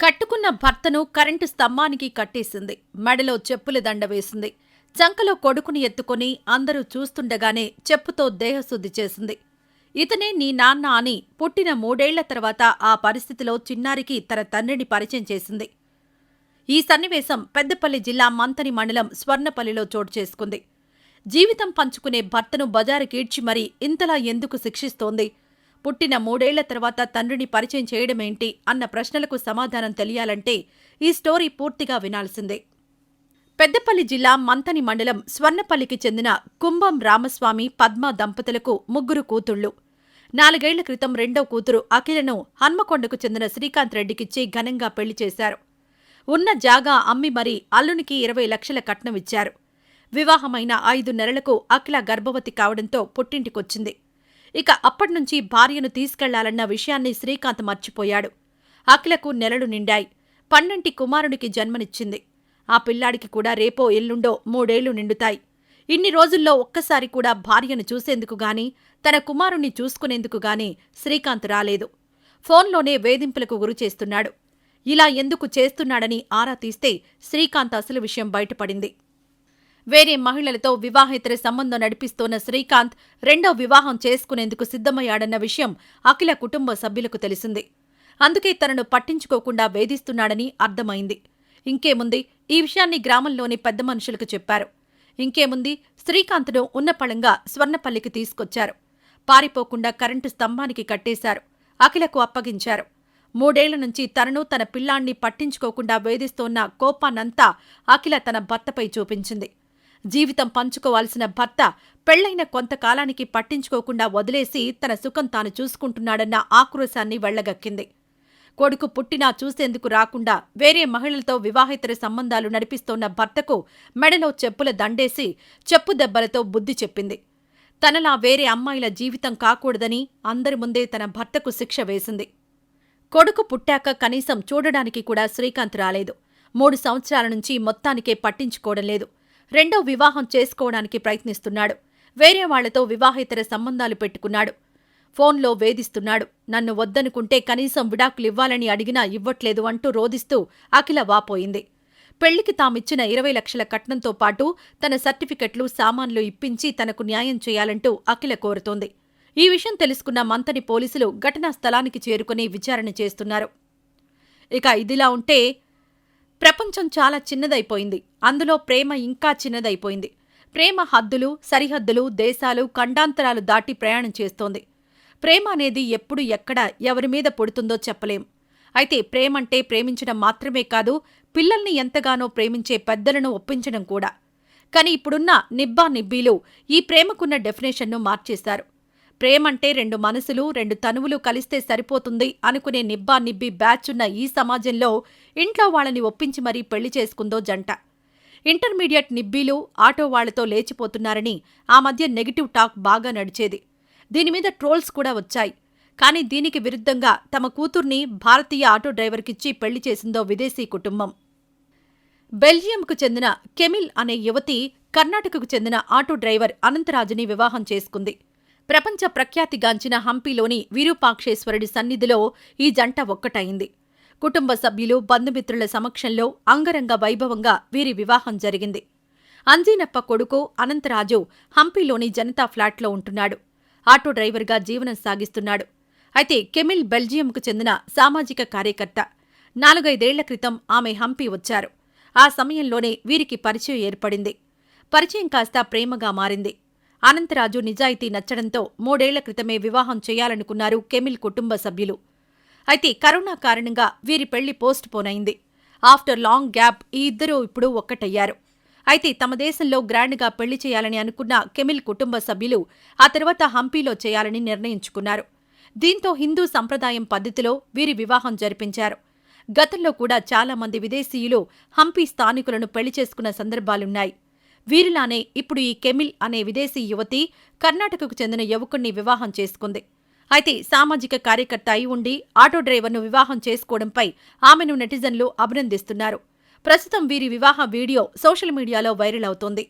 కట్టుకున్న భర్తను కరెంటు స్తంభానికి కట్టేసింది. మెడలో చెప్పుల దండ వేసింది. చంకలో కొడుకుని ఎత్తుకుని అందరూ చూస్తుండగానే చెప్పుతో దేహశుద్ధి చేసింది. ఇతనే నీ నాన్న అని పుట్టిన 3 ఏళ్ల తర్వాత ఆ పరిస్థితిలో చిన్నారికి తన తండ్రిని పరిచయం చేసింది. ఈ సన్నివేశం పెద్దపల్లి జిల్లా మంథని మండలం స్వర్ణపల్లిలో చోటు చేసుకుంది. జీవితం పంచుకునే భర్తను బజారుకీడ్చి మరీ ఇంతలా ఎందుకు శిక్షిస్తోంది? పుట్టిన 3 ఏళ్ల తర్వాత తండ్రిని పరిచయం చేయడమేంటి అన్న ప్రశ్నలకు సమాధానం తెలియాలంటే ఈ స్టోరీ పూర్తిగా వినాల్సిందే. పెద్దపల్లి జిల్లా మంథని మండలం స్వర్ణపల్లికి చెందిన కుంభం రామస్వామి, పద్మ దంపతులకు 3 కూతుళ్లు. 4 ఏళ్ల క్రితం రెండో కూతురు అఖిలను హన్మకొండకు చెందిన శ్రీకాంత్ రెడ్డికిచ్చి ఘనంగా పెళ్లి చేశారు. ఉన్న జాగా అమ్మి మరీ అల్లునికి 20 లక్షల కట్నమిచ్చారు. వివాహమైన 5 నెలలకు అఖిల గర్భవతి కావడంతో పుట్టింటికొచ్చింది. ఇక అప్పట్నుంచి భార్యను తీసుకెళ్లాలన్న విషయాన్ని శ్రీకాంత్ మర్చిపోయాడు. అఖిలకు నెలలు నిండాయి. 12 కుమారునికి జన్మనిచ్చింది. ఆ పిల్లాడికి కూడా రేపో ఎల్లుండో 3 ఏళ్లు నిండుతాయి. ఇన్ని రోజుల్లో ఒక్కసారి కూడా భార్యను చూసేందుకు గాని, తన కుమారుణ్ణి చూసుకునేందుకు గాని శ్రీకాంత్ రాలేదు. ఫోన్లోనే వేధింపులకు గురిచేస్తున్నాడు. ఇలా ఎందుకు చేస్తున్నాడని ఆరా తీస్తే శ్రీకాంత్ అసలు విషయం బయటపడింది. వేరే మహిళలతో వివాహేతర సంబంధం నడిపిస్తోన్న శ్రీకాంత్ రెండో వివాహం చేసుకునేందుకు సిద్ధమయ్యాడన్న విషయం అఖిల కుటుంబ సభ్యులకు తెలిసింది. అందుకే తనను పట్టించుకోకుండా వేధిస్తున్నాడని అర్థమైంది. ఇంకేముంది, ఈ విషయాన్ని గ్రామంలోని పెద్ద మనుషులకు చెప్పారు. ఇంకేముంది, శ్రీకాంత్ను ఉన్నపళంగా స్వర్ణపల్లికి తీసుకొచ్చారు. పారిపోకుండా కరెంటు స్తంభానికి కట్టేశారు. అఖిలకు అప్పగించారు. 3 ఏళ్ల నుంచి తనను, తన పిల్లాణ్ణి పట్టించుకోకుండా వేధిస్తోన్న కోపాన్నంతా అఖిల తన భర్తపై చూపించింది. జీవితం పంచుకోవాల్సిన భర్త పెళ్లైన కొంతకాలానికి పట్టించుకోకుండా వదిలేసి తన సుఖం తాను చూసుకుంటున్నాడన్న ఆక్రోశాన్ని వెళ్లగక్కింది. కొడుకు పుట్టినా చూసేందుకు రాకుండా వేరే మహిళలతో వివాహేతర సంబంధాలు నడిపిస్తోన్న భర్తకు మెడలో చెప్పుల దండేసి చెప్పు దెబ్బలతో బుద్ధి చెప్పింది. తనలా వేరే అమ్మాయిల జీవితం కాకూడదని అందరి ముందే తన భర్తకు శిక్ష వేసింది. కొడుకు పుట్టాక కనీసం చూడడానికి కూడా శ్రీకాంత్ రాలేదు. 3 సంవత్సరాల నుంచి మొత్తానికే పట్టించుకోవడం లేదు. రెండో వివాహం చేసుకోవడానికి ప్రయత్నిస్తున్నాడు. వేరే వాళ్లతో వివాహేతర సంబంధాలు పెట్టుకున్నాడు. ఫోన్లో వేధిస్తున్నాడు. నన్ను వద్దనుకుంటే కనీసం విడాకులివ్వాలని అడిగినా ఇవ్వట్లేదు అంటూ రోదిస్తూ అఖిల వాపోయింది. పెళ్లికి తామిచ్చిన 20 లక్షల కట్నంతో పాటు తన సర్టిఫికెట్లు, సామాన్లు ఇప్పించి తనకు న్యాయం చేయాలంటూ అఖిల కోరుతోంది. ఈ విషయం తెలుసుకున్న మంథని పోలీసులు ఘటనా స్థలానికి చేరుకుని విచారణ చేస్తున్నారు. ఇక ఇదిలా ఉంటే ప్రపంచం చాలా చిన్నదైపోయింది. అందులో ప్రేమ ఇంకా చిన్నదైపోయింది. ప్రేమ హద్దులు, సరిహద్దులు, దేశాలు, ఖండాంతరాలు దాటి ప్రయాణం చేస్తోంది. ప్రేమ అనేది ఎప్పుడు, ఎక్కడ, ఎవరిమీద పుడుతుందో చెప్పలేం. అయితే ప్రేమంటే ప్రేమించడం మాత్రమే కాదు, పిల్లల్ని ఎంతగానో ప్రేమించే పెద్దలను ఒప్పించడం కూడా. కాని ఇప్పుడున్న నిబ్బా నిబ్బీలు ఈ ప్రేమకున్న డెఫినేషన్ను మార్చేశారు. ప్రేమంటే 2 మనసులు, 2 తనువులు కలిస్తే సరిపోతుంది అనుకునే నిబ్బా నిబ్బి బ్యాచ్ ఉన్న ఈ సమాజంలో ఇంట్లో వాళ్ళని ఒప్పించి మరీ పెళ్లి చేసుకుందో జంట. ఇంటర్మీడియట్ నిబ్బీలు ఆటో వాళ్లతో లేచిపోతున్నారని ఆ మధ్య నెగిటివ్ టాక్ బాగా నడిచేది. దీనిమీద ట్రోల్స్ కూడా వచ్చాయి. కానీ దీనికి విరుద్ధంగా తమ కూతుర్ని భారతీయ ఆటో డ్రైవర్కిచ్చి పెళ్లి చేసిందో విదేశీ కుటుంబం. బెల్జియంకు చెందిన కెమిల్ అనే యువతి కర్ణాటకకు చెందిన ఆటో డ్రైవర్ అనంతరాజుని వివాహం చేసుకుంది. ప్రపంచ ప్రఖ్యాతిగాంచిన హంపీలోని విరూపాక్షేశ్వరుడి సన్నిధిలో ఈ జంట ఒక్కటైంది. కుటుంబ సభ్యులు, బంధుమిత్రుల సమక్షంలో అంగరంగ వైభవంగా వీరి వివాహం జరిగింది. అంజీనప్ప కొడుకు అనంతరాజు హంపీలోని జనతా ఫ్లాట్లో ఉంటున్నాడు. ఆటో డ్రైవర్గా జీవనం సాగిస్తున్నాడు. అయితే కెమిల్ బెల్జియంకు చెందిన సామాజిక కార్యకర్త. 4-5 ఏళ్ల క్రితం ఆమె హంపీ వచ్చారు. ఆ సమయంలోనే వీరికి పరిచయం ఏర్పడింది. పరిచయం కాస్త ప్రేమగా మారింది. అనంతరాజు నిజాయితీ నచ్చడంతో 3 ఏళ్ల క్రితమే వివాహం చేయాలనుకున్నారు కెమిల్ కుటుంబ సభ్యులు. అయితే కరోనా కారణంగా వీరి పెళ్లి పోస్ట్ పోన్ అయింది. ఆఫ్టర్ లాంగ్ గ్యాప్ ఈ ఇద్దరూ ఇప్పుడు ఒక్కటయ్యారు. అయితే తమ దేశంలో గ్రాండ్గా పెళ్లి చేయాలని అనుకున్న కెమిల్ కుటుంబ సభ్యులు ఆ తర్వాత హంపీలో చేయాలని నిర్ణయించుకున్నారు. దీంతో హిందూ సంప్రదాయం పద్ధతిలో వీరి వివాహం జరిపించారు. గతంలో కూడా చాలా మంది విదేశీయులు హంపీ స్థానికులను పెళ్లి చేసుకున్న సందర్భాలున్నాయి. వీరిలానే ఇప్పుడు ఈ కెమిల్ అనే విదేశీ యువతి కర్ణాటకకు చెందిన యువకుణ్ణి వివాహం చేసుకుంది. అయితే సామాజిక కార్యకర్త అయి ఉండి ఆటో డ్రైవర్ను వివాహం చేసుకోవడంపై ఆమెను నెటిజన్లు అభినందిస్తున్నారు. ప్రస్తుతం వీరి వివాహ వీడియో సోషల్ మీడియాలో వైరల్ అవుతోంది.